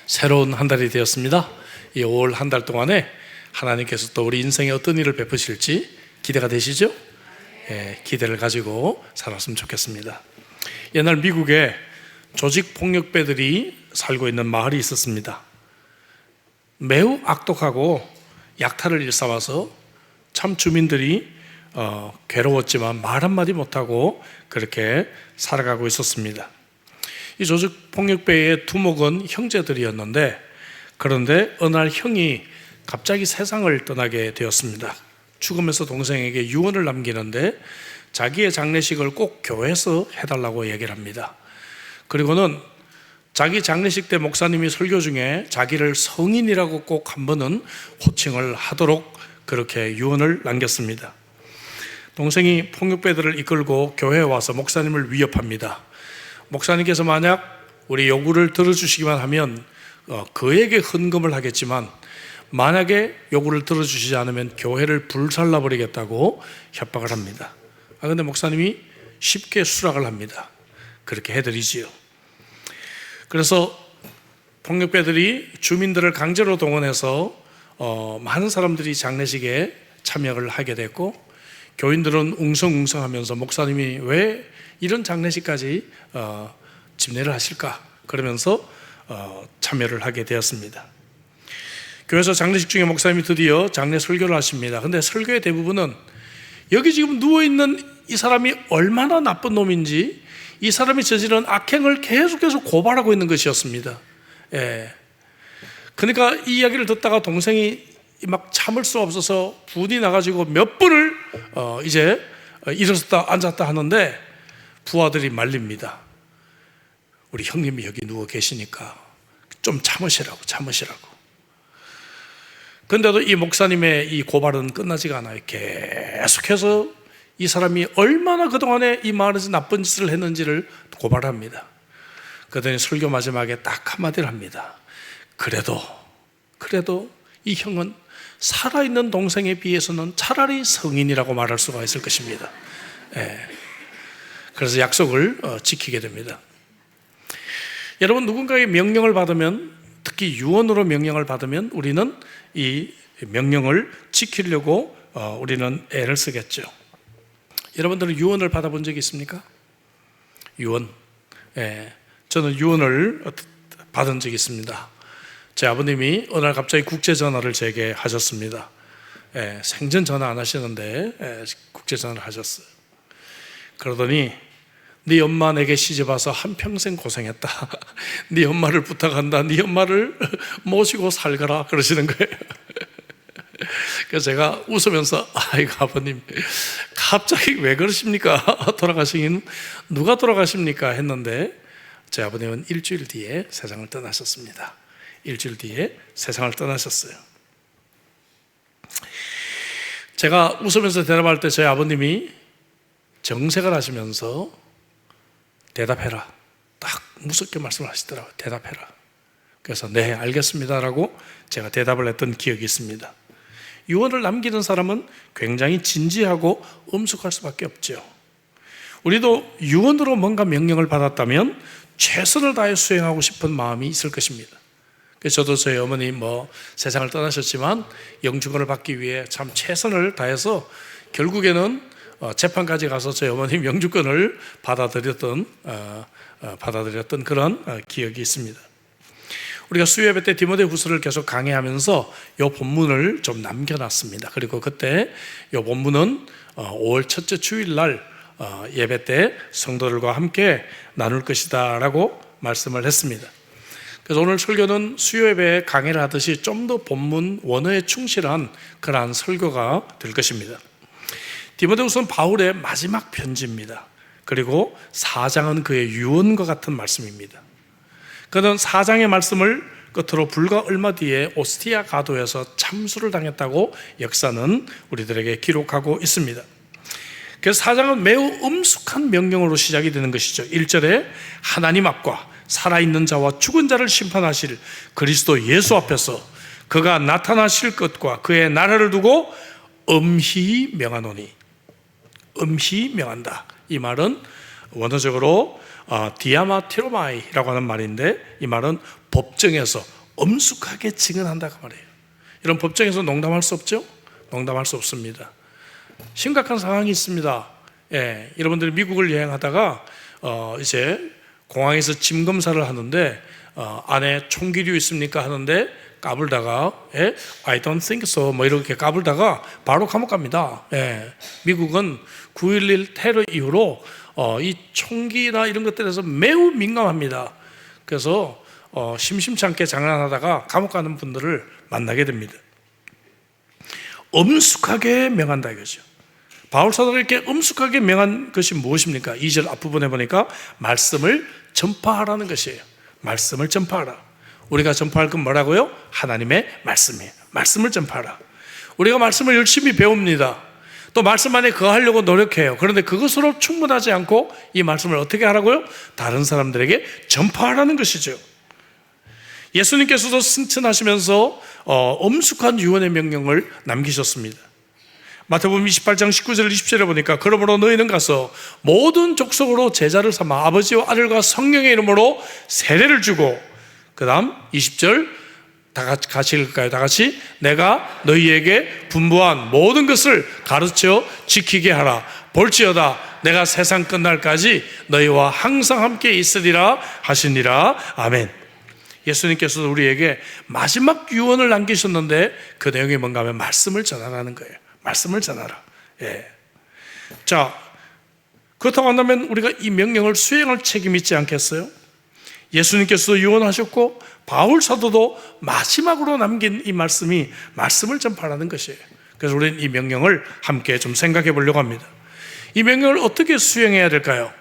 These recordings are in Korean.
새로운 한 달이 되었습니다. 이 5월 한 달 동안에 하나님께서 또 우리 인생에 어떤 일을 베푸실지 기대가 되시죠? 기대를 가지고 살았으면 좋겠습니다. 옛날 미국에 조직폭력배들이 살고 있는 마을이 있었습니다. 매우 악독하고 약탈을 일삼아서 참 주민들이 괴로웠지만 말 한마디 못하고 그렇게 살아가고 있었습니다. 이 조직폭력배의 두목은 형제들이었는데, 그런데 어느 날 형이 갑자기 세상을 떠나게 되었습니다. 죽으면서 동생에게 유언을 남기는데 자기의 장례식을 꼭 교회에서 해달라고 얘기를 합니다. 그리고는 자기 장례식 때 목사님이 설교 중에 자기를 성인이라고 꼭 한 번은 호칭을 하도록 그렇게 유언을 남겼습니다. 동생이 폭력배들을 이끌고 교회에 와서 목사님을 위협합니다. 목사님께서 만약 우리 요구를 들어주시기만 하면 그에게 헌금을 하겠지만, 만약에 요구를 들어주시지 않으면 교회를 불살라버리겠다고 협박을 합니다. 그런데 목사님이 쉽게 수락을 합니다. 그렇게 해드리지요. 그래서 폭력배들이 주민들을 강제로 동원해서 많은 사람들이 장례식에 참여를 하게 됐고, 교인들은 웅성웅성하면서 목사님이 왜 이런 장례식까지 집례를 하실까? 그러면서 참여를 하게 되었습니다. 교회에서 장례식 중에 목사님이 드디어 장례 설교를 하십니다. 근데 설교의 대부분은 여기 지금 누워있는 이 사람이 얼마나 나쁜 놈인지, 이 사람이 저지른 악행을 계속해서 고발하고 있는 것이었습니다. 그러니까 이 이야기를 듣다가 동생이 막 참을 수 없어서 분이 나가지고 몇 분을 이제 일어섰다 앉았다 하는데 부하들이 말립니다. 우리 형님이 여기 누워 계시니까 좀 참으시라고. 근데도 이 목사님의 이 고발은 끝나지가 않아요. 계속해서 이 사람이 얼마나 그동안에 이 마을에서 나쁜 짓을 했는지를 고발합니다. 그러더니 설교 마지막에 딱 한마디를 합니다. 그래도 이 형은 살아있는 동생에 비해서는 차라리 성인이라고 말할 수가 있을 것입니다. 그래서 약속을 지키게 됩니다. 여러분, 누군가의 명령을 받으면, 특히 유언으로 명령을 받으면 우리는 이 명령을 지키려고 우리는 애를 쓰겠죠. 여러분들은 유언을 받아본 적이 있습니까? 유언. 저는 유언을 받은 적이 있습니다. 제 아버님이 어느 날 갑자기 국제전화를 제게 하셨습니다. 생전 전화 안 하시는데 국제전화를 하셨어요. 그러더니 네 엄마 내게 시집와서 한평생 고생했다. 네 엄마를 부탁한다. 네 엄마를 모시고 살거라 그러시는 거예요. 그래서 제가 웃으면서 아이고 아버님 갑자기 왜 그러십니까? 돌아가시긴 누가 돌아가십니까? 했는데 제 아버님은 일주일 뒤에 세상을 떠나셨습니다. 일주일 뒤에 세상을 떠나셨어요. 제가 웃으면서 대답할 때 저희 아버님이 정색을 하시면서 대답해라, 딱 무섭게 말씀을 하시더라고요. 대답해라. 그래서 네 알겠습니다라고 제가 대답을 했던 기억이 있습니다. 유언을 남기는 사람은 굉장히 진지하고 엄숙할 수밖에 없죠. 우리도 유언으로 뭔가 명령을 받았다면 최선을 다해 수행하고 싶은 마음이 있을 것입니다. 그래서 저도 저희 어머니 세상을 떠나셨지만 영주권을 받기 위해 참 최선을 다해서 결국에는 재판까지 가서 저희 어머님 영주권을 받아들였던 그런 기억이 있습니다. 우리가 수요예배 때 디모데후서를 계속 강의하면서 이 본문을 좀 남겨놨습니다. 그리고 그때 이 본문은 5월 첫째 주일날 예배 때 성도들과 함께 나눌 것이다 라고 말씀을 했습니다. 그래서 오늘 설교는 수요예배 강의를 하듯이 좀 더 본문 원어에 충실한 그러한 설교가 될 것입니다. 디모데후서는 바울의 마지막 편지입니다. 그리고 4장은 그의 유언과 같은 말씀입니다. 그는 4장의 말씀을 끝으로 불과 얼마 뒤에 오스티아 가도에서 참수를 당했다고 역사는 우리들에게 기록하고 있습니다. 그래서 4장은 매우 엄숙한 명령으로 시작이 되는 것이죠. 1절에 하나님 앞과 살아있는 자와 죽은 자를 심판하실 그리스도 예수 앞에서 그가 나타나실 것과 그의 나라를 두고 엄히 명하노니, 엄히 명한다. 이 말은 원어적으로 디아마티로마이라고 하는 말인데, 이 말은 법정에서 엄숙하게 증언한다고 말해요. 이런 법정에서 농담할 수 없죠? 농담할 수 없습니다. 심각한 상황이 있습니다. 예, 여러분들이 미국을 여행하다가 이제 공항에서 짐 검사를 하는데 안에 총기류 있습니까 하는데 까불다가 I don't think so 뭐 이렇게 까불다가 바로 감옥 갑니다. 예, 미국은 9.11 테러 이후로 이 총기나 이런 것들에서 매우 민감합니다. 그래서 심심치 않게 장난하다가 감옥 가는 분들을 만나게 됩니다. 엄숙하게 명한다 이거죠. 바울 사도가 이렇게 엄숙하게 명한 것이 무엇입니까? 2절 앞부분에 보니까 말씀을 전파하라는 것이에요. 말씀을 전파하라. 우리가 전파할 건 뭐라고요? 하나님의 말씀이에요. 말씀을 전파하라. 우리가 말씀을 열심히 배웁니다. 또 말씀 안에 거하려고 노력해요. 그런데 그것으로 충분하지 않고 이 말씀을 어떻게 하라고요? 다른 사람들에게 전파하라는 것이죠. 예수님께서도 승천하시면서 엄숙한 유언의 명령을 남기셨습니다. 마태복음 28장 19절 20절에 보니까 그러므로 너희는 가서 모든 족속으로 제자를 삼아 아버지와 아들과 성령의 이름으로 세례를 주고, 그 다음 20절 다 같이 읽을까요? 다 같이 내가 너희에게 분부한 모든 것을 가르쳐 지키게 하라. 볼지어다 내가 세상 끝날까지 너희와 항상 함께 있으리라 하시니라. 아멘. 예수님께서도 우리에게 마지막 유언을 남기셨는데 그 내용이 뭔가 하면 말씀을 전하라는 거예요. 말씀을 전하라. 예. 자, 그렇다고 한다면 우리가 이 명령을 수행할 책임이 있지 않겠어요? 예수님께서도 유언하셨고 바울 사도도 마지막으로 남긴 이 말씀이 말씀을 전파하라는 것이에요. 그래서 우리는 이 명령을 함께 좀 생각해 보려고 합니다. 이 명령을 어떻게 수행해야 될까요?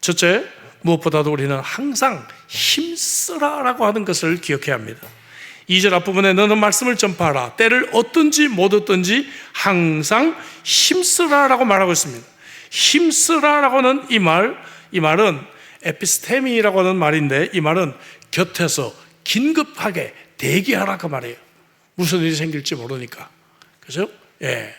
첫째, 무엇보다도 우리는 항상 힘쓰라라고 하는 것을 기억해야 합니다. 2절 앞부분에 너는 말씀을 전파하라. 때를 얻든지 못 얻든지 항상 힘쓰라라고 말하고 있습니다. 힘쓰라라고 하는 이 말은 에피스테미라고 하는 말인데, 이 말은 곁에서 긴급하게 대기하라 그 말이에요. 무슨 일이 생길지 모르니까. 그죠? 예.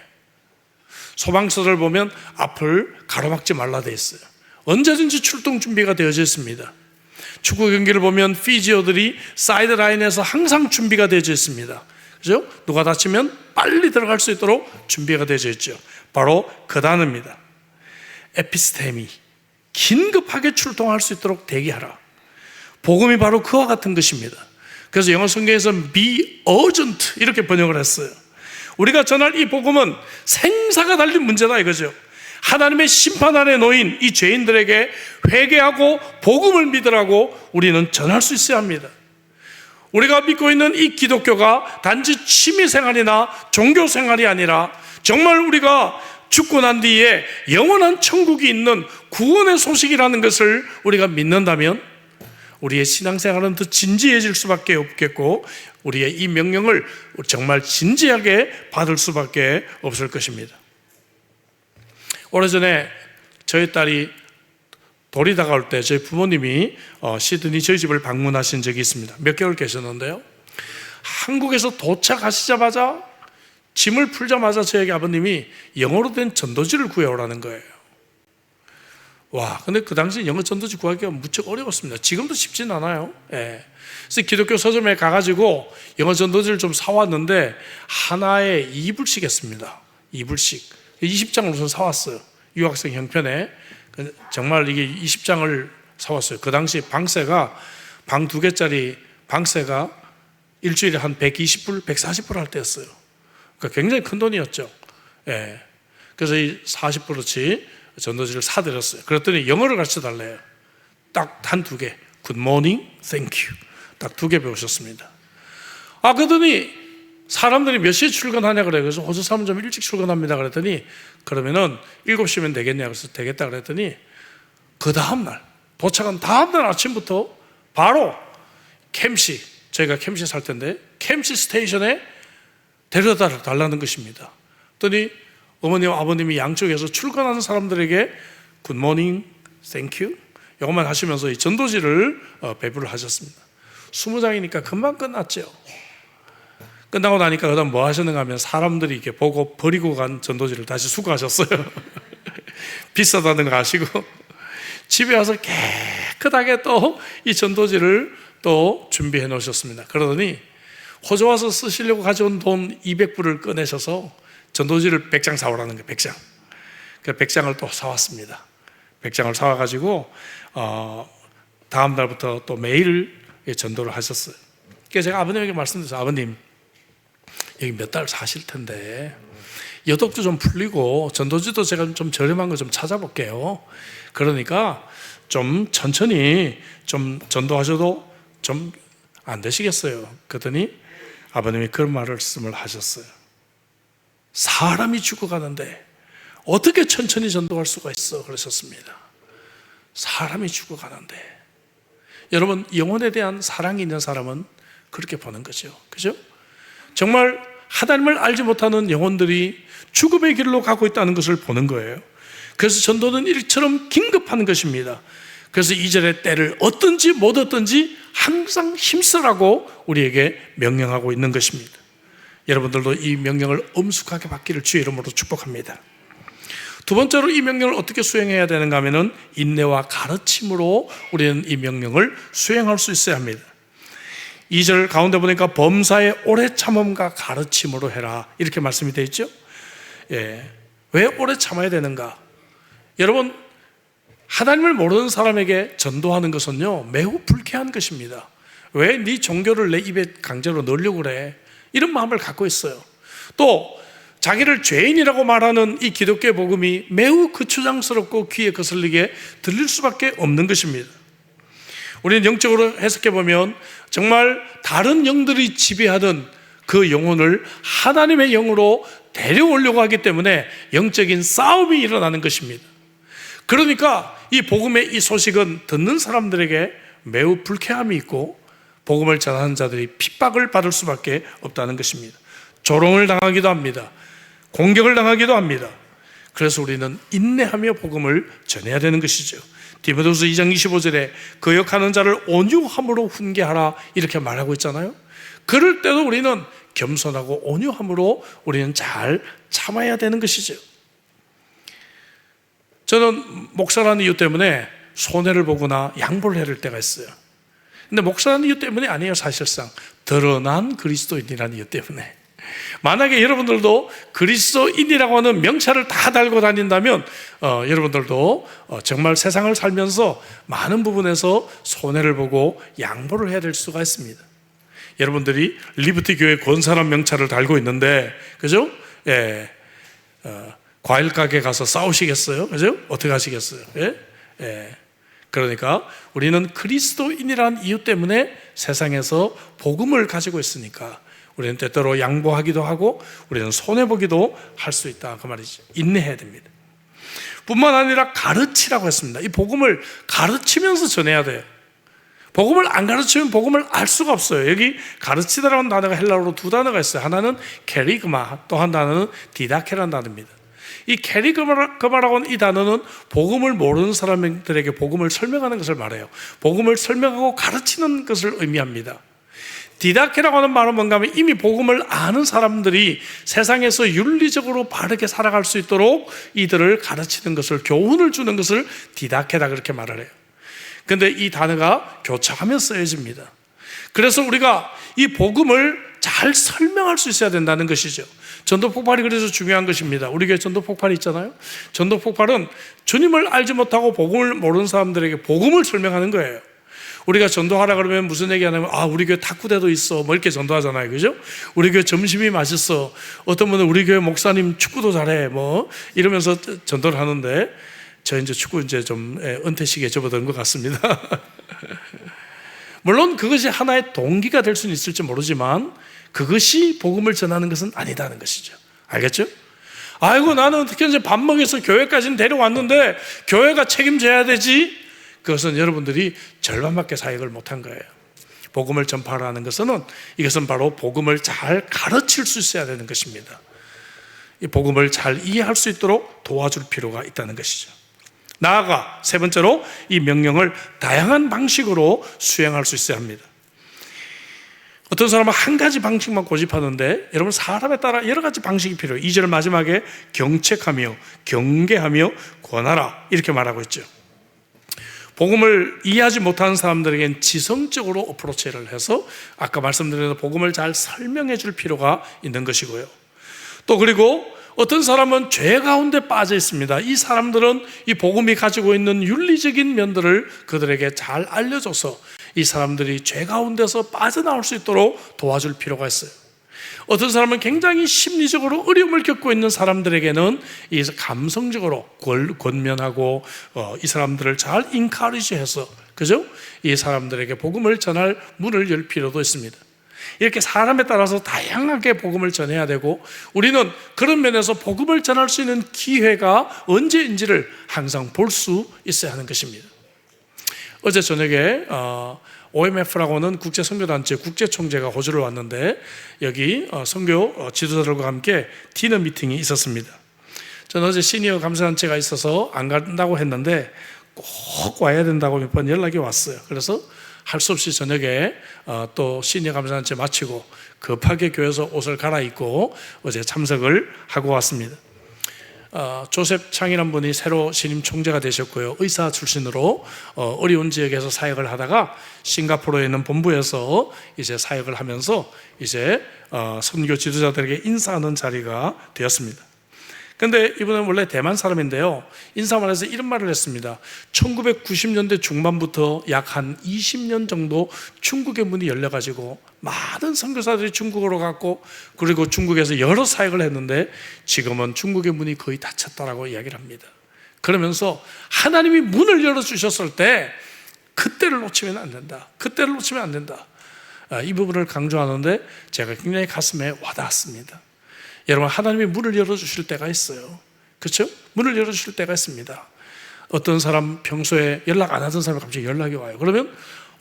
소방서를 보면 앞을 가로막지 말라 돼 있어요. 언제든지 출동 준비가 되어져 있습니다. 축구 경기를 보면 피지어들이 사이드라인에서 항상 준비가 되어져 있습니다. 그죠? 누가 다치면 빨리 들어갈 수 있도록 준비가 되어져 있죠. 바로 그 단어입니다. 에피스테미. 긴급하게 출동할 수 있도록 대기하라. 복음이 바로 그와 같은 것입니다. 그래서 영어 성경에서 be urgent 이렇게 번역을 했어요. 우리가 전할 이 복음은 생사가 달린 문제다 이거죠. 하나님의 심판 아래 놓인 이 죄인들에게 회개하고 복음을 믿으라고 우리는 전할 수 있어야 합니다. 우리가 믿고 있는 이 기독교가 단지 취미생활이나 종교생활이 아니라 정말 우리가 죽고 난 뒤에 영원한 천국이 있는 구원의 소식이라는 것을 우리가 믿는다면 우리의 신앙생활은 더 진지해질 수밖에 없겠고, 우리의 이 명령을 정말 진지하게 받을 수밖에 없을 것입니다. 오래전에 저희 딸이 돌이 다가올 때 저희 부모님이 시드니 저희 집을 방문하신 적이 있습니다. 몇 개월 계셨는데요, 한국에서 도착하시자마자 짐을 풀자마자 저에게 아버님이 영어로 된 전도지를 구해오라는 거예요. 와, 근데 그 당시 영어 전도지 구하기가 무척 어려웠습니다. 지금도 쉽진 않아요. 예. 그래서 기독교 서점에 가가지고 영어 전도지를 좀 사왔는데 하나에 2불씩 했습니다. 2불씩 20장을 우선 사왔어요. 유학생 형편에. 정말 이게 20장을 사왔어요. 그 당시 방세가 방 2개짜리 방세가 일주일에 한 120불, 140불 할 때였어요. 그러니까 굉장히 큰 돈이었죠. 예. 그래서 이 40불어치 전도지를 사드렸어요. 그랬더니 영어를 가르쳐 달래요. 딱 한 2개. Good morning, thank you. 딱 2개 배우셨습니다. 그러더니 사람들이 몇 시에 출근하냐 그래요. 그래서 호주 사람 좀 일찍 출근합니다. 그랬더니 그러면은 7시면 되겠냐. 그래서 되겠다 그랬더니 그 다음날, 도착한 다음날 아침부터 바로 캠시, 저희가 캠시 살 텐데 캠시 스테이션에 데려다 달라는 것입니다. 그랬더니 어머니와 아버님이 양쪽에서 출근하는 사람들에게 Good morning, thank you 이것만 하시면서 이 전도지를 배부를 하셨습니다. 20장이니까 금방 끝났죠. 끝나고 나니까 그다음 뭐 하셨는가 하면 사람들이 이렇게 보고 버리고 간 전도지를 다시 수거하셨어요. 비싸다는 거 아시고. 집에 와서 깨끗하게 또 이 전도지를 또 준비해 놓으셨습니다. 그러더니 호주 와서 쓰시려고 가져온 돈 200불을 꺼내셔서 전도지를 100장 사오라는 거예요. 100장. 그 100장을 또 사왔습니다. 100장을 사와가지고 다음 날부터 또 매일 전도를 하셨어요. 그래서 제가 아버님에게 말씀드렸어요. 아버님, 여기 몇 달 사실 텐데 여독도 좀 풀리고 전도지도 제가 좀 저렴한 거 좀 찾아볼게요. 그러니까 좀 천천히 좀 전도하셔도 좀 안 되시겠어요? 그랬더니 아버님이 그런 말씀을 하셨어요. 사람이 죽어가는데 어떻게 천천히 전도할 수가 있어? 그러셨습니다. 사람이 죽어가는데. 여러분, 영혼에 대한 사랑이 있는 사람은 그렇게 보는 거죠. 그죠? 정말 하나님을 알지 못하는 영혼들이 죽음의 길로 가고 있다는 것을 보는 거예요. 그래서 전도는 일처럼 긴급한 것입니다. 그래서 2절의 때를 얻든지 못 얻든지 항상 힘쓰라고 우리에게 명령하고 있는 것입니다. 여러분들도 이 명령을 엄숙하게 받기를 주의 이름으로 축복합니다. 두 번째로 이 명령을 어떻게 수행해야 되는가 하면은 인내와 가르침으로 우리는 이 명령을 수행할 수 있어야 합니다. 2절 가운데 보니까 범사의 오래 참음과 가르침으로 해라, 이렇게 말씀이 되어 있죠. 예. 왜 오래 참아야 되는가? 여러분, 하나님을 모르는 사람에게 전도하는 것은요 매우 불쾌한 것입니다. 왜 네 종교를 내 입에 강제로 넣으려고 그래? 이런 마음을 갖고 있어요. 또 자기를 죄인이라고 말하는 이 기독교의 복음이 매우 거추장스럽고 귀에 거슬리게 들릴 수밖에 없는 것입니다. 우리는 영적으로 해석해 보면 정말 다른 영들이 지배하던 그 영혼을 하나님의 영으로 데려오려고 하기 때문에 영적인 싸움이 일어나는 것입니다. 그러니까 이 복음의 이 소식은 듣는 사람들에게 매우 불쾌함이 있고 복음을 전하는 자들이 핍박을 받을 수밖에 없다는 것입니다. 조롱을 당하기도 합니다. 공격을 당하기도 합니다. 그래서 우리는 인내하며 복음을 전해야 되는 것이죠. 디모데후서 2장 25절에 거역하는 자를 온유함으로 훈계하라, 이렇게 말하고 있잖아요. 그럴 때도 우리는 겸손하고 온유함으로 우리는 잘 참아야 되는 것이죠. 저는 목사라는 이유 때문에 손해를 보거나 양보를 해야 될 때가 있어요. 근데 목사라는 이유 때문이 아니에요. 사실상 드러난 그리스도인이라는 이유 때문에. 만약에 여러분들도 그리스도인이라고 하는 명찰을 다 달고 다닌다면 여러분들도 정말 세상을 살면서 많은 부분에서 손해를 보고 양보를 해야 될 수가 있습니다. 여러분들이 리버티 교회 권사람 명찰을 달고 있는데, 그죠? 예. 과일 가게 가서 싸우시겠어요? 그죠? 어떻게 하시겠어요? 예? 예. 그러니까 우리는 그리스도인이라는 이유 때문에 세상에서 복음을 가지고 있으니까 우리는 때때로 양보하기도 하고 우리는 손해보기도 할 수 있다, 그 말이죠. 인내해야 됩니다. 뿐만 아니라 가르치라고 했습니다. 이 복음을 가르치면서 전해야 돼요. 복음을 안 가르치면 복음을 알 수가 없어요. 여기 가르치다라는 단어가 헬라어로 두 단어가 있어요. 하나는 케리그마, 또 한 단어는 디다케라는 단어입니다. 이 케리그마라고 하는 이 단어는 복음을 모르는 사람들에게 복음을 설명하는 것을 말해요. 복음을 설명하고 가르치는 것을 의미합니다. 디다케라고 하는 말은 뭔가 하면 이미 복음을 아는 사람들이 세상에서 윤리적으로 바르게 살아갈 수 있도록 이들을 가르치는 것을, 교훈을 주는 것을 디다케다, 그렇게 말을 해요. 그런데 이 단어가 교차하며 쓰여집니다. 그래서 우리가 이 복음을 잘 설명할 수 있어야 된다는 것이죠. 전도 폭발이 그래서 중요한 것입니다. 우리 교회 전도 폭발이 있잖아요. 전도 폭발은 주님을 알지 못하고 복음을 모르는 사람들에게 복음을 설명하는 거예요. 우리가 전도하라 그러면 무슨 얘기 하냐면, 우리 교회 탁구대도 있어, 뭐 이렇게 전도하잖아요. 그죠? 우리 교회 점심이 맛있어. 어떤 분은 우리 교회 목사님 축구도 잘해, 뭐 이러면서 전도를 하는데, 저 이제 축구 이제 좀 은퇴 시기에 접어든 것 같습니다. 물론 그것이 하나의 동기가 될 수는 있을지 모르지만 그것이 복음을 전하는 것은 아니다는 것이죠. 알겠죠? 아이고, 나는 어떻게 이제 밥 먹여서 교회까지는 데려왔는데 교회가 책임져야 되지? 그것은 여러분들이 절반밖에 사역을 못한 거예요. 복음을 전파하는 것은, 이것은 바로 복음을 잘 가르칠 수 있어야 되는 것입니다. 이 복음을 잘 이해할 수 있도록 도와줄 필요가 있다는 것이죠. 나아가 세 번째로 이 명령을 다양한 방식으로 수행할 수 있어야 합니다. 어떤 사람은 한 가지 방식만 고집하는데 여러분, 사람에 따라 여러 가지 방식이 필요해요. 2절 마지막에 경책하며 경계하며 권하라, 이렇게 말하고 있죠. 복음을 이해하지 못하는 사람들에겐 지성적으로 어프로치를 해서 아까 말씀드린 복음을 잘 설명해 줄 필요가 있는 것이고요. 또 그리고 어떤 사람은 죄 가운데 빠져 있습니다. 이 사람들은 이 복음이 가지고 있는 윤리적인 면들을 그들에게 잘 알려줘서 이 사람들이 죄 가운데서 빠져나올 수 있도록 도와줄 필요가 있어요. 어떤 사람은 굉장히 심리적으로 어려움을 겪고 있는 사람들에게는 이 감성적으로 권면하고 이 사람들을 잘 인카리지해서, 그죠? 이 사람들에게 복음을 전할 문을 열 필요도 있습니다. 이렇게 사람에 따라서 다양하게 복음을 전해야 되고, 우리는 그런 면에서 복음을 전할 수 있는 기회가 언제인지를 항상 볼 수 있어야 하는 것입니다. 어제 저녁에 OMF라고 하는 국제선교단체 국제총재가 호주를 왔는데, 여기 선교 지도자들과 함께 디너 미팅이 있었습니다. 저는 어제 시니어 감사단체가 있어서 안 간다고 했는데 꼭 와야 된다고 몇 번 연락이 왔어요. 그래서 할 수 없이 저녁에 또 시니어 감사단체 마치고 급하게 교회에서 옷을 갈아입고 어제 참석을 하고 왔습니다. 조셉 창이라는 분이 새로 신임 총재가 되셨고요. 의사 출신으로 어려운 지역에서 사역을 하다가 싱가포르에 있는 본부에서 이제 사역을 하면서 이제 선교 지도자들에게 인사하는 자리가 되었습니다. 근데 이분은 원래 대만 사람인데요, 인사말에서 이런 말을 했습니다. 1990년대 중반부터 약 한 20년 정도 중국의 문이 열려가지고 많은 선교사들이 중국으로 갔고, 그리고 중국에서 여러 사역을 했는데 지금은 중국의 문이 거의 닫혔다라고 이야기를 합니다. 그러면서 하나님이 문을 열어주셨을 때 그때를 놓치면 안 된다, 그때를 놓치면 안 된다, 이 부분을 강조하는데 제가 굉장히 가슴에 와닿았습니다. 여러분, 하나님이 문을 열어주실 때가 있어요. 그렇죠? 문을 열어주실 때가 있습니다. 어떤 사람 평소에 연락 안 하던 사람이 갑자기 연락이 와요. 그러면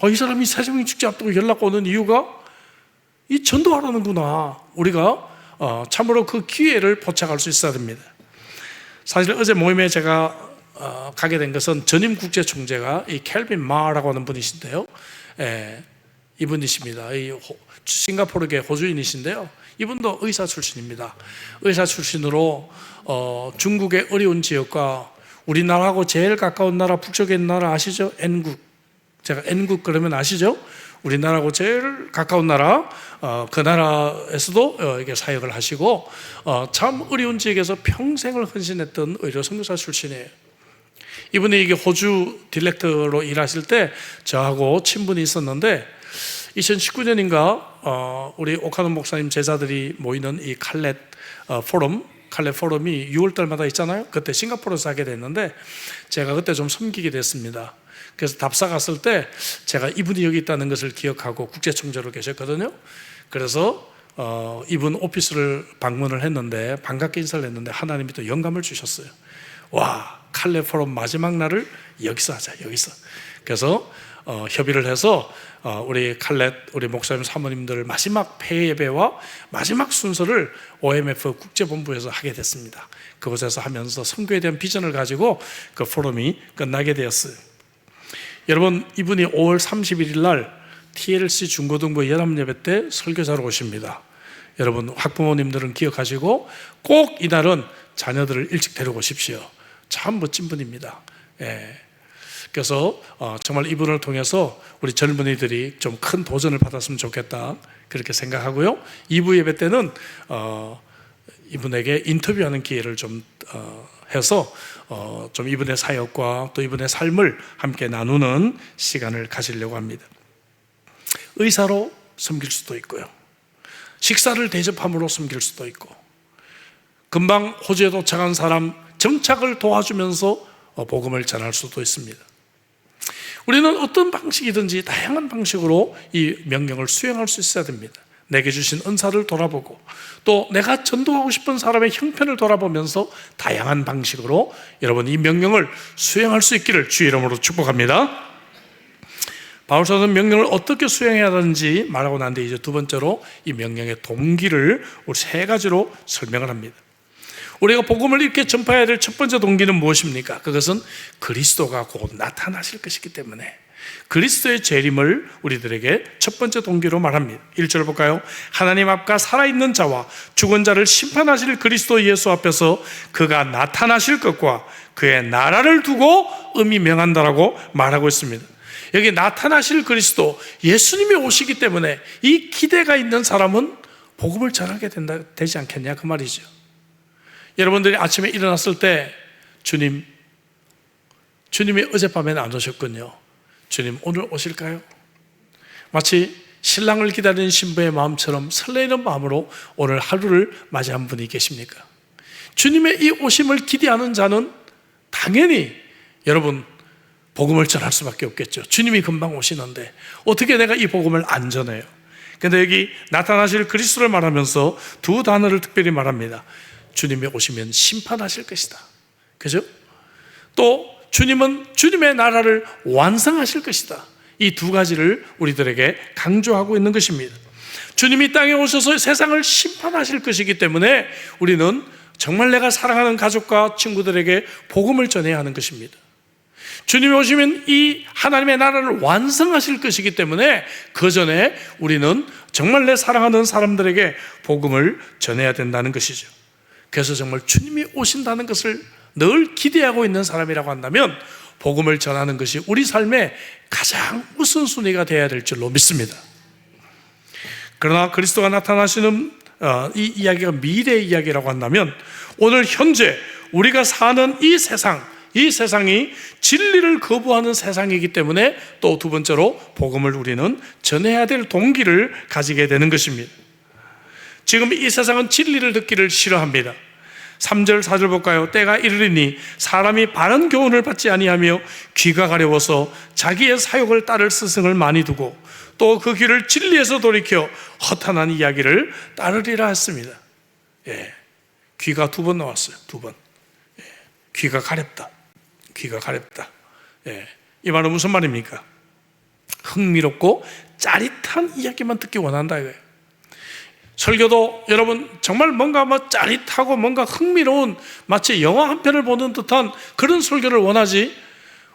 이 사람이 새정민 축제 앞두고 연락 오는 이유가 이 전도하라는구나. 우리가 참으로 그 기회를 포착할 수 있어야 됩니다. 사실 어제 모임에 제가 가게 된 것은 전임 국제총재가 이 켈빈 마라고 하는 분이신데요, 이분이십니다. 이 싱가포르계 호주인이신데요, 이분도 의사 출신입니다. 의사 출신으로 중국의 어려운 지역과 우리나라하고 제일 가까운 나라, 북쪽에 있는 나라 아시죠? N국. 제가 N국 그러면 아시죠? 우리나라하고 제일 가까운 나라, 그 나라에서도 이렇게 사역을 하시고 참 어려운 지역에서 평생을 헌신했던 의료 선교사 출신이에요. 이분이 이게 호주 디렉터로 일하실 때 저하고 친분이 있었는데, 2019년인가 우리 오카노 목사님 제자들이 모이는 이 칼렛 포럼이 6월달마다 있잖아요. 그때 싱가포르에서 하게 됐는데 제가 그때 좀 섬기게 됐습니다. 그래서 답사 갔을 때 제가 이분이 여기 있다는 것을 기억하고 국제총재로 계셨거든요. 그래서 이분 오피스를 방문을 했는데, 반갑게 인사를 했는데 하나님이 또 영감을 주셨어요. 와, 칼렛 포럼 마지막 날을 여기서 하자, 여기서. 그래서 협의를 해서 우리 칼렛, 우리 목사님 사모님들 마지막 폐 예배와 마지막 순서를 OMF 국제본부에서 하게 됐습니다. 그곳에서 하면서 선교에 대한 비전을 가지고 그 포럼이 끝나게 되었어요. 여러분, 이분이 5월 31일 날 TLC 중고등부 연합예배 때 설교자로 오십니다. 여러분, 학부모님들은 기억하시고 꼭 이날은 자녀들을 일찍 데려오십시오. 참 멋진 분입니다. 그래서 정말 이분을 통해서 우리 젊은이들이 좀 큰 도전을 받았으면 좋겠다, 그렇게 생각하고요. 2부 예배 때는 이분에게 인터뷰하는 기회를 좀 해서 좀 이분의 사역과 또 이분의 삶을 함께 나누는 시간을 가지려고 합니다. 의사로 섬길 수도 있고요, 식사를 대접함으로 섬길 수도 있고, 금방 호주에 도착한 사람 정착을 도와주면서 복음을 전할 수도 있습니다. 우리는 어떤 방식이든지 다양한 방식으로 이 명령을 수행할 수 있어야 됩니다. 내게 주신 은사를 돌아보고 또 내가 전도하고 싶은 사람의 형편을 돌아보면서 다양한 방식으로 여러분 이 명령을 수행할 수 있기를 주의 이름으로 축복합니다. 바울사도는 명령을 어떻게 수행해야 하는지 말하고 난 뒤에 이제 두 번째로 이 명령의 동기를 우리 세 가지로 설명을 합니다. 우리가 복음을 이렇게 전파해야 될 첫 번째 동기는 무엇입니까? 그것은 그리스도가 곧 나타나실 것이기 때문에 그리스도의 재림을 우리들에게 첫 번째 동기로 말합니다. 1절 볼까요? 하나님 앞과 살아있는 자와 죽은 자를 심판하실 그리스도 예수 앞에서 그가 나타나실 것과 그의 나라를 두고 의미 명한다라고 말하고 있습니다. 여기 나타나실 그리스도, 예수님이 오시기 때문에 이 기대가 있는 사람은 복음을 전하게 되지 않겠냐 그 말이죠. 여러분들이 아침에 일어났을 때 주님이 어젯밤에는 안 오셨군요. 주님 오늘 오실까요? 마치 신랑을 기다리는 신부의 마음처럼 설레이는 마음으로 오늘 하루를 맞이한 분이 계십니까? 주님의 이 오심을 기대하는 자는 당연히 여러분 복음을 전할 수밖에 없겠죠. 주님이 금방 오시는데 어떻게 내가 이 복음을 안 전해요? 그런데 여기 나타나실 그리스도를 말하면서 두 단어를 특별히 말합니다. 주님이 오시면 심판하실 것이다. 그죠? 또 주님은 주님의 나라를 완성하실 것이다. 이 두 가지를 우리들에게 강조하고 있는 것입니다. 주님이 땅에 오셔서 세상을 심판하실 것이기 때문에 우리는 정말 내가 사랑하는 가족과 친구들에게 복음을 전해야 하는 것입니다. 주님이 오시면 이 하나님의 나라를 완성하실 것이기 때문에 그 전에 우리는 정말 내 사랑하는 사람들에게 복음을 전해야 된다는 것이죠. 그래서 정말 주님이 오신다는 것을 늘 기대하고 있는 사람이라고 한다면 복음을 전하는 것이 우리 삶의 가장 우선순위가 되어야 될 줄로 믿습니다. 그러나 그리스도가 나타나시는 이 이야기가 미래의 이야기라고 한다면 오늘 현재 우리가 사는 이 세상이 진리를 거부하는 세상이기 때문에 또 두 번째로 복음을 우리는 전해야 될 동기를 가지게 되는 것입니다. 지금 이 세상은 진리를 듣기를 싫어합니다. 3절 4절 볼까요? 때가 이르리니 사람이 바른 교훈을 받지 아니하며 귀가 가려워서 자기의 사욕을 따를 스승을 많이 두고 또 그 귀를 진리에서 돌이켜 허탄한 이야기를 따르리라 했습니다. 귀가 두 번 나왔어요. 두 번. 귀가 가렵다. 이 말은 무슨 말입니까? 흥미롭고 짜릿한 이야기만 듣기 원한다 이거예요. 설교도 여러분 정말 뭔가 짜릿하고 뭔가 흥미로운 마치 영화 한 편을 보는 듯한 그런 설교를 원하지,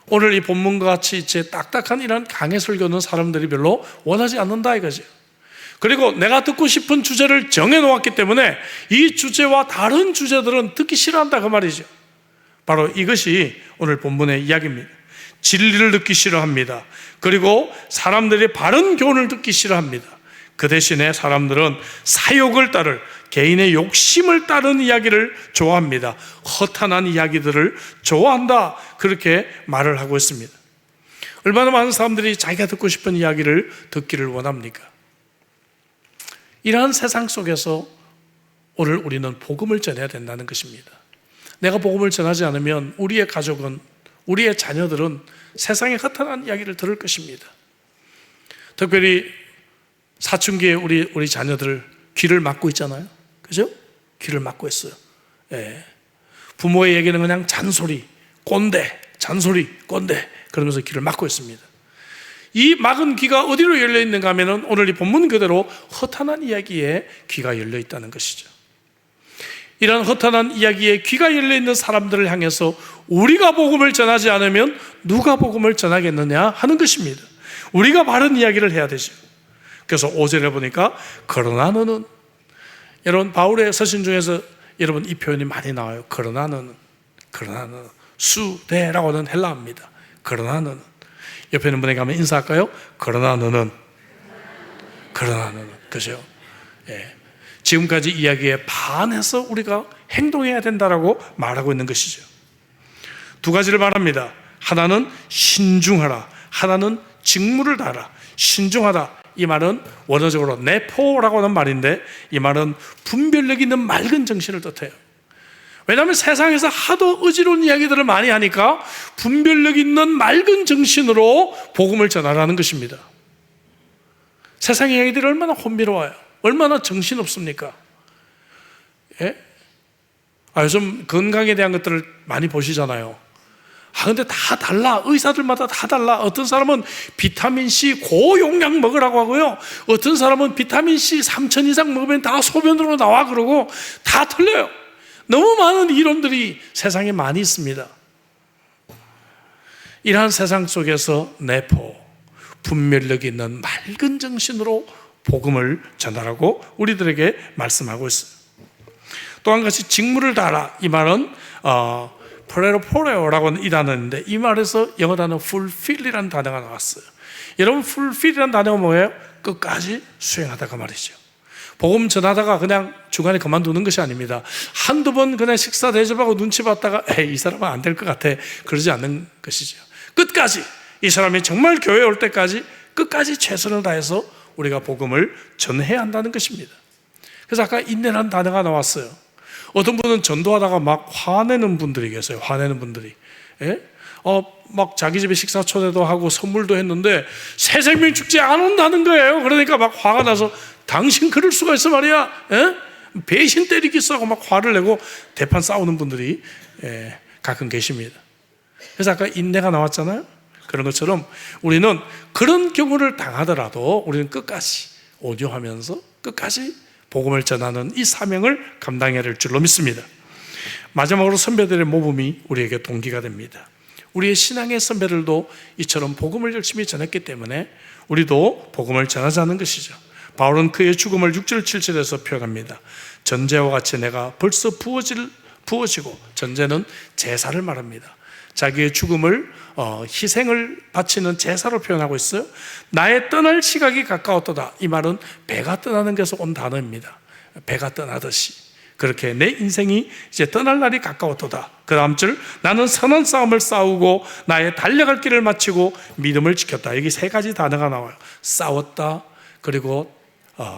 오늘 이 본문과 같이 제 딱딱한 이런 강의 설교는 사람들이 별로 원하지 않는다 이거죠. 그리고 내가 듣고 싶은 주제를 정해놓았기 때문에 이 주제와 다른 주제들은 듣기 싫어한다 그 말이죠. 바로 이것이 오늘 본문의 이야기입니다. 진리를 듣기 싫어합니다. 그리고 사람들이 바른 교훈을 듣기 싫어합니다. 그 대신에 사람들은 사욕을 따를, 개인의 욕심을 따른 이야기를 좋아합니다. 허탄한 이야기들을 좋아한다, 그렇게 말을 하고 있습니다. 얼마나 많은 사람들이 자기가 듣고 싶은 이야기를 듣기를 원합니까? 이러한 세상 속에서 오늘 우리는 복음을 전해야 된다는 것입니다. 내가 복음을 전하지 않으면 우리의 가족은, 우리의 자녀들은 세상의 허탄한 이야기를 들을 것입니다. 특별히 사춘기에 우리 자녀들 귀를 막고 있잖아요. 그죠? 귀를 막고 있어요. 부모의 얘기는 그냥 잔소리, 꼰대, 그러면서 귀를 막고 있습니다. 이 막은 귀가 어디로 열려 있는가 하면 오늘 이 본문 그대로 허탄한 이야기에 귀가 열려 있다는 것이죠. 이런 허탄한 이야기에 귀가 열려 있는 사람들을 향해서 우리가 복음을 전하지 않으면 누가 복음을 전하겠느냐 하는 것입니다. 우리가 바른 이야기를 해야 되죠. 그래서 5절에 보니까 그러나 너는, 여러분 바울의 서신 중에서 여러분 이 표현이 많이 나와요. 그러나 너는 수대라고는 헬라어입니다. 그러나 너는, 옆에 있는 분에게 가면 인사할까요? 그러나 너는, 그죠? 지금까지 이야기에 반해서 우리가 행동해야 된다라고 말하고 있는 것이죠. 두 가지를 말합니다. 하나는 신중하라, 하나는 직무를 다하라. 신중하다, 이 말은 원어적으로 네포라고 하는 말인데 이 말은 분별력 있는 맑은 정신을 뜻해요. 왜냐하면 세상에서 하도 의지로운 이야기들을 많이 하니까 분별력 있는 맑은 정신으로 복음을 전하라는 것입니다. 세상 이야기들이 얼마나 혼미로워요. 얼마나 정신없습니까? 요즘 건강에 대한 것들을 많이 보시잖아요. 근데 다 달라. 의사들마다 다 달라. 어떤 사람은 비타민C 고용량 먹으라고 하고요, 어떤 사람은 비타민C 3000 이상 먹으면 다 소변으로 나와 그러고 다 틀려요. 너무 많은 이론들이 세상에 많이 있습니다. 이러한 세상 속에서 내포, 분별력 있는 맑은 정신으로 복음을 전하라고 우리들에게 말씀하고 있어요. 또 한 가지 직무를 다하라. 이 말은 포레로포레오라고 하는 이 단어인데, 이 말에서 영어 단어 fulfill이라는 단어가 나왔어요. 여러분, fulfill이라는 단어가 뭐예요? 끝까지 수행하다가 말이죠. 복음 전하다가 그냥 중간에 그만두는 것이 아닙니다. 한두 번 그냥 식사 대접하고 눈치 봤다가 이 사람은 안 될 것 같아, 그러지 않는 것이죠. 끝까지, 이 사람이 정말 교회에 올 때까지 끝까지 최선을 다해서 우리가 복음을 전해야 한다는 것입니다. 그래서 아까 인내라는 단어가 나왔어요. 어떤 분은 전도하다가 막 화내는 분들이 계세요. 화내는 분들이. 막 자기 집에 식사 초대도 하고 선물도 했는데 새 생명 축제 안 온다는 거예요. 그러니까 막 화가 나서, 당신 그럴 수가 있어 말이야, 배신 때리겠어 하고 막 화를 내고 대판 싸우는 분들이 가끔 계십니다. 그래서 아까 인내가 나왔잖아요. 그런 것처럼 우리는 그런 경우를 당하더라도 우리는 끝까지 온유하면서 끝까지 복음을 전하는 이 사명을 감당해야 될 줄로 믿습니다. 마지막으로 선배들의 모범이 우리에게 동기가 됩니다. 우리의 신앙의 선배들도 이처럼 복음을 열심히 전했기 때문에 우리도 복음을 전하자는 것이죠. 바울은 그의 죽음을 6절 7절에서 표현합니다. 전제와 같이 내가 벌써 부어지고, 전제는 제사를 말합니다. 자기의 죽음을 희생을 바치는 제사로 표현하고 있어요. 나의 떠날 시각이 가까웠도다. 이 말은 배가 떠나는 것에서 온 단어입니다. 배가 떠나듯이 그렇게 내 인생이 이제 떠날 날이 가까웠도다. 그 다음 줄, 나는 선한 싸움을 싸우고 나의 달려갈 길을 마치고 믿음을 지켰다. 여기 세 가지 단어가 나와요. 싸웠다, 그리고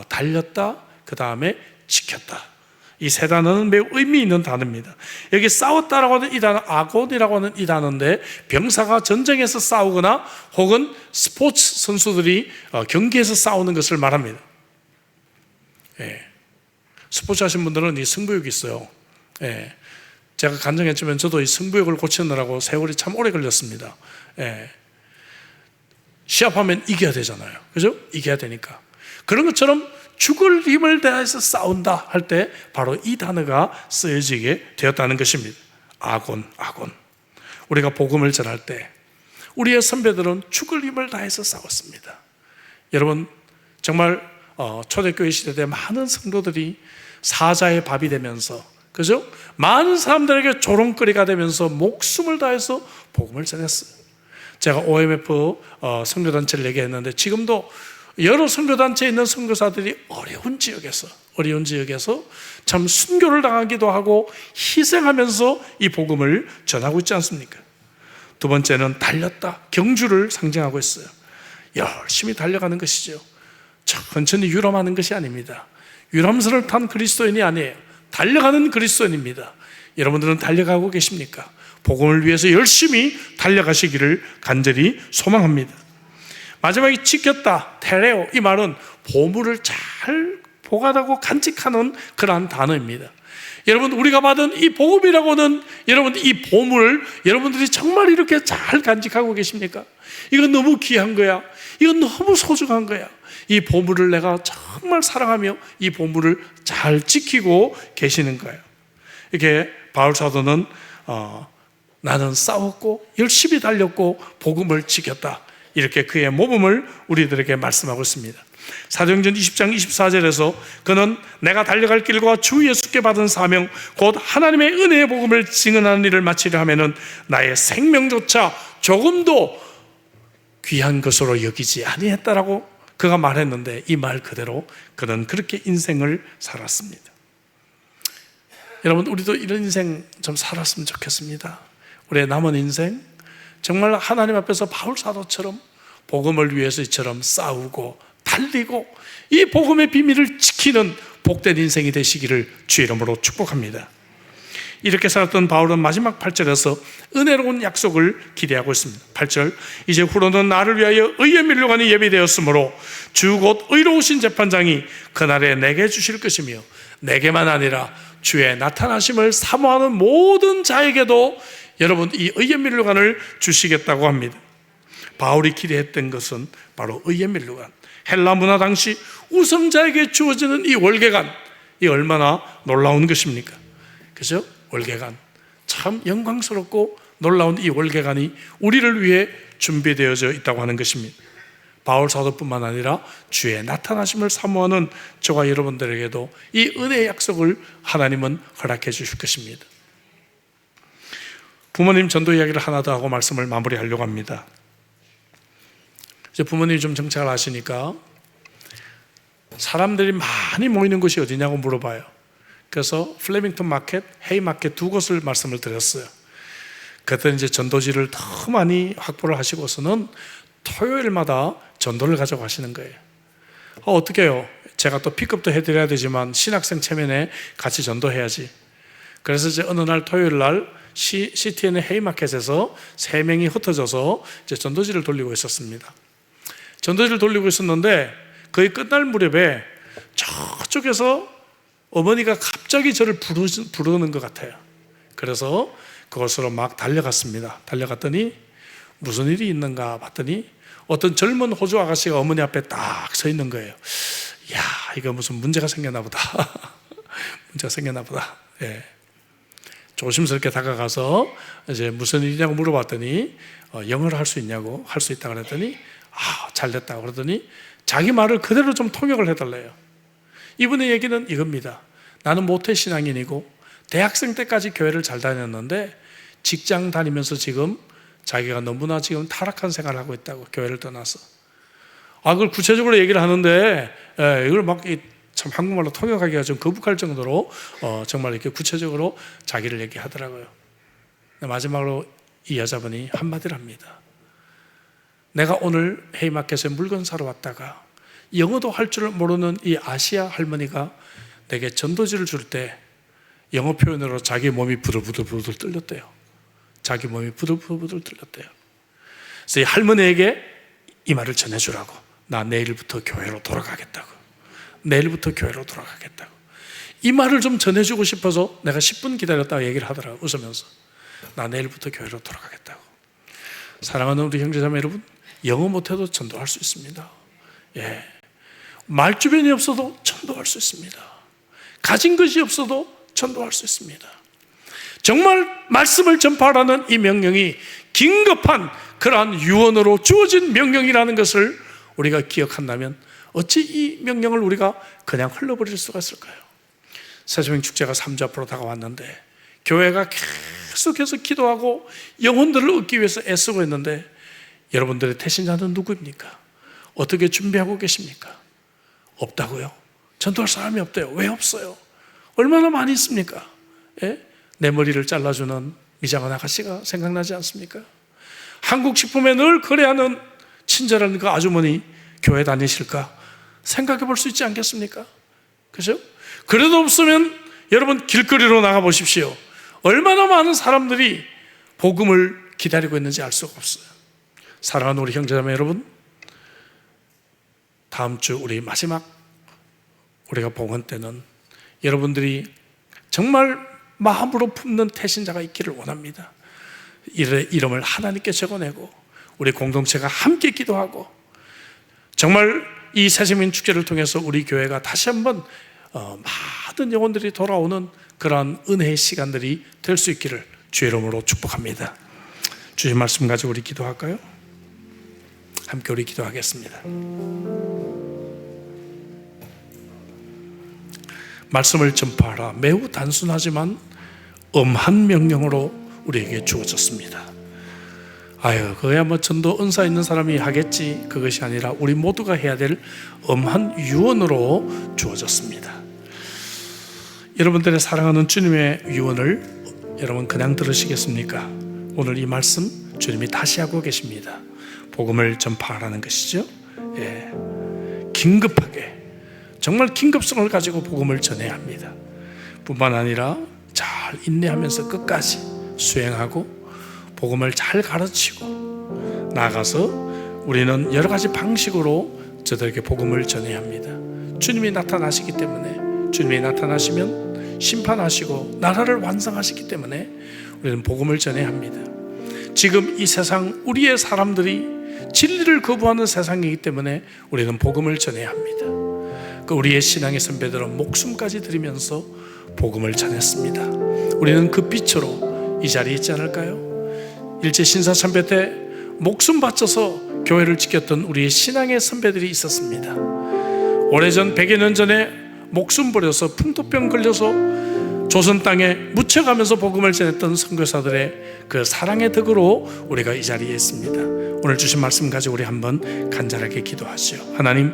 달렸다, 그 다음에 지켰다. 이 세 단어는 매우 의미 있는 단어입니다. 여기 싸웠다라고 하는 이 단어, 아곤이라고 하는 이 단어인데, 병사가 전쟁에서 싸우거나 혹은 스포츠 선수들이 경기에서 싸우는 것을 말합니다. 스포츠 하신 분들은 이 승부욕이 있어요. 제가 간증했지만 저도 이 승부욕을 고치느라고 세월이 참 오래 걸렸습니다. 시합하면 이겨야 되잖아요. 그죠? 이겨야 되니까. 그런 것처럼 죽을 힘을 다해서 싸운다 할 때 바로 이 단어가 쓰여지게 되었다는 것입니다. 아곤. 우리가 복음을 전할 때 우리의 선배들은 죽을 힘을 다해서 싸웠습니다. 여러분, 정말 초대교회 시대 때 많은 성도들이 사자의 밥이 되면서, 그죠? 많은 사람들에게 조롱거리가 되면서 목숨을 다해서 복음을 전했어요. 제가 OMF 선교단체를 얘기했는데, 지금도 여러 선교단체에 있는 선교사들이 어려운 지역에서 참 순교를 당하기도 하고 희생하면서 이 복음을 전하고 있지 않습니까? 두 번째는 달렸다, 경주를 상징하고 있어요. 열심히 달려가는 것이죠. 천천히 유람하는 것이 아닙니다. 유람선을 탄 그리스도인이 아니에요. 달려가는 그리스도인입니다. 여러분들은 달려가고 계십니까? 복음을 위해서 열심히 달려가시기를 간절히 소망합니다. 마지막에 지켰다, 테레오. 이 말은 보물을 잘 보관하고 간직하는 그러한 단어입니다. 여러분, 우리가 받은 이 복음이라고는, 여러분, 이 보물 여러분들이 정말 이렇게 잘 간직하고 계십니까? 이건 너무 귀한 거야. 이건 너무 소중한 거야. 이 보물을 내가 정말 사랑하며 이 보물을 잘 지키고 계시는 거예요. 이렇게 바울 사도는 나는 싸웠고 열심히 달렸고 복음을 지켰다, 이렇게 그의 모범을 우리들에게 말씀하고 있습니다. 사도행전 20장 24절에서 그는 내가 달려갈 길과 주 예수께 받은 사명 곧 하나님의 은혜의 복음을 증언하는 일을 마치려 하면은 나의 생명조차 조금도 귀한 것으로 여기지 아니했다라고 그가 말했는데, 이 말 그대로 그는 그렇게 인생을 살았습니다. 여러분, 우리도 이런 인생 좀 살았으면 좋겠습니다. 우리의 남은 인생 정말 하나님 앞에서 바울 사도처럼 복음을 위해서 이처럼 싸우고 달리고 이 복음의 비밀을 지키는 복된 인생이 되시기를 주 이름으로 축복합니다. 이렇게 살았던 바울은 마지막 8절에서 은혜로운 약속을 기대하고 있습니다. 8절, 이제 후로는 나를 위하여 의의 면류관이 예비되었으므로 주 곧 의로우신 재판장이 그날에 내게 주실 것이며 내게만 아니라 주의 나타나심을 사모하는 모든 자에게도 여러분 이 의의 면류관을 주시겠다고 합니다. 바울이 기대했던 것은 바로 의의 면류관, 헬라 문화 당시 우성자에게 주어지는 이 월계관, 이 얼마나 놀라운 것입니까? 그죠? 월계관. 참 영광스럽고 놀라운 이 월계관이 우리를 위해 준비되어져 있다고 하는 것입니다. 바울 사도뿐만 아니라 주의 나타나심을 사모하는 저와 여러분들에게도 이 은혜의 약속을 하나님은 허락해 주실 것입니다. 부모님 전도 이야기를 하나 더 하고 말씀을 마무리하려고 합니다. 이제 부모님이 좀 정착을 하시니까 사람들이 많이 모이는 곳이 어디냐고 물어봐요. 그래서 플레밍턴 마켓, 헤이 마켓 두 곳을 말씀을 드렸어요. 그때 이제 전도지를 더 많이 확보를 하시고서는 토요일마다 전도를 가져가시는 거예요. 어떻게 해요? 제가 또 픽업도 해드려야 되지만 신학생 체면에 같이 전도해야지. 그래서 이제 어느 날 토요일 날 시티에 헤이마켓에서 3명이 흩어져서 이제 전도지를 돌리고 있었습니다. 전도지를 돌리고 있었는데 거의 끝날 무렵에 저쪽에서 어머니가 갑자기 저를 부르는 것 같아요. 그래서 그곳으로 막 달려갔습니다. 달려갔더니 무슨 일이 있는가 봤더니 어떤 젊은 호주 아가씨가 어머니 앞에 딱 서 있는 거예요. 야, 이거 무슨 문제가 생겼나 보다. 문제가 생겼나 보다. 예. 조심스럽게 다가가서 이제 무슨 일이냐고 물어봤더니 영어를 할 수 있냐고, 할 수 있다 그랬더니 잘 됐다고 그러더니 자기 말을 그대로 좀 통역을 해달래요. 이분의 얘기는 이겁니다. 나는 모태신앙인이고 대학생 때까지 교회를 잘 다녔는데 직장 다니면서 지금 자기가 너무나 지금 타락한 생활을 하고 있다고, 교회를 떠나서. 그걸 구체적으로 얘기를 하는데 이걸 막 참 한국말로 통역하기가 좀 거북할 정도로 정말 이렇게 구체적으로 자기를 얘기하더라고요. 마지막으로 이 여자분이 한마디를 합니다. 내가 오늘 헤이마켓에 물건 사러 왔다가 영어도 할 줄 모르는 이 아시아 할머니가 내게 전도지를 줄 때 영어 표현으로 자기 몸이 부들부들 떨렸대요. 자기 몸이 부들부들 떨렸대요. 그래서 이 할머니에게 이 말을 전해주라고. 나 내일부터 교회로 돌아가겠다고. 내일부터 교회로 돌아가겠다고. 이 말을 좀 전해주고 싶어서 내가 10분 기다렸다고 얘기를 하더라고요. 웃으면서. 나 내일부터 교회로 돌아가겠다고. 사랑하는 우리 형제자매 여러분, 영어 못해도 전도할 수 있습니다. 예. 말주변이 없어도 전도할 수 있습니다. 가진 것이 없어도 전도할 수 있습니다. 정말 말씀을 전파하라는 이 명령이 긴급한 그러한 유언으로 주어진 명령이라는 것을 우리가 기억한다면 어찌 이 명령을 우리가 그냥 흘러버릴 수가 있을까요? 새소명 축제가 3주 앞으로 다가왔는데 교회가 계속해서 기도하고 영혼들을 얻기 위해서 애쓰고 있는데 여러분들의 태신자는 누구입니까? 어떻게 준비하고 계십니까? 없다고요? 전도할 사람이 없대요. 왜 없어요? 얼마나 많이 있습니까? 예? 내 머리를 잘라주는 미장원 아가씨가 생각나지 않습니까? 한국식품에 늘 거래하는 친절한 그 아주머니 교회 다니실까? 생각해 볼 수 있지 않겠습니까? 그죠? 그래도 없으면 여러분 길거리로 나가 보십시오. 얼마나 많은 사람들이 복음을 기다리고 있는지 알 수가 없어요. 사랑하는 우리 형제자매 여러분, 다음 주 우리 마지막 우리가 봉헌 때는 여러분들이 정말 마음으로 품는 태신자가 있기를 원합니다. 이름을 하나님께 적어내고 우리 공동체가 함께 기도하고 정말 이 새시민 축제를 통해서 우리 교회가 다시 한번 많은 영혼들이 돌아오는 그러한 은혜의 시간들이 될 수 있기를 주의 이름으로 축복합니다. 주의 말씀 가지고 우리 기도할까요? 함께 우리 기도하겠습니다. 말씀을 전파하라. 매우 단순하지만 엄한 명령으로 우리에게 주어졌습니다. 그거야 뭐 전도 은사 있는 사람이 하겠지. 그것이 아니라 우리 모두가 해야 될 엄한 유언으로 주어졌습니다. 여러분들의 사랑하는 주님의 유언을 여러분 그냥 들으시겠습니까? 오늘 이 말씀 주님이 다시 하고 계십니다. 복음을 전파하라는 것이죠. 예. 긴급하게 정말 긴급성을 가지고 복음을 전해야 합니다. 뿐만 아니라 잘 인내하면서 끝까지 수행하고 복음을 잘 가르치고 나아가서 우리는 여러 가지 방식으로 저들에게 복음을 전해야 합니다. 주님이 나타나시기 때문에, 주님이 나타나시면 심판하시고 나라를 완성하시기 때문에 우리는 복음을 전해야 합니다. 지금 이 세상 우리의 사람들이 진리를 거부하는 세상이기 때문에 우리는 복음을 전해야 합니다. 우리의 신앙의 선배들은 목숨까지 드리면서 복음을 전했습니다. 우리는 그 빛으로 이 자리에 있지 않을까요? 일제 신사참배 때 목숨 바쳐서 교회를 지켰던 우리의 신앙의 선배들이 있었습니다. 오래전 100여 년 전에 목숨 버려서 풍토병 걸려서 조선 땅에 묻혀가면서 복음을 전했던 선교사들의 그 사랑의 덕으로 우리가 이 자리에 있습니다. 오늘 주신 말씀 가지고 우리 한번 간절하게 기도하시오. 하나님,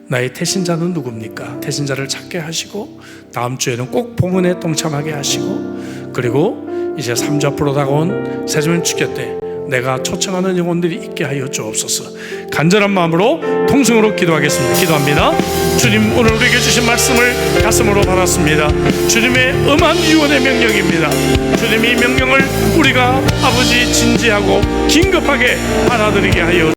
나의 태신자는 누굽니까? 태신자를 찾게 하시고 다음 주에는 꼭 봉헌에 동참하게 하시고, 그리고 이제 3주 앞으로 다가온 새주년 축제 때 내가 초청하는 영혼들이 있게 하여 주옵소서. 간절한 마음으로 통성으로 기도하겠습니다. 기도합니다. 주님, 오늘 우리에게 주신 말씀을 가슴으로 받았습니다. 주님의 엄한 유언의 명령입니다. 주님이 명령을 우리가 아버지 진지하고 긴급하게 받아들이게 하여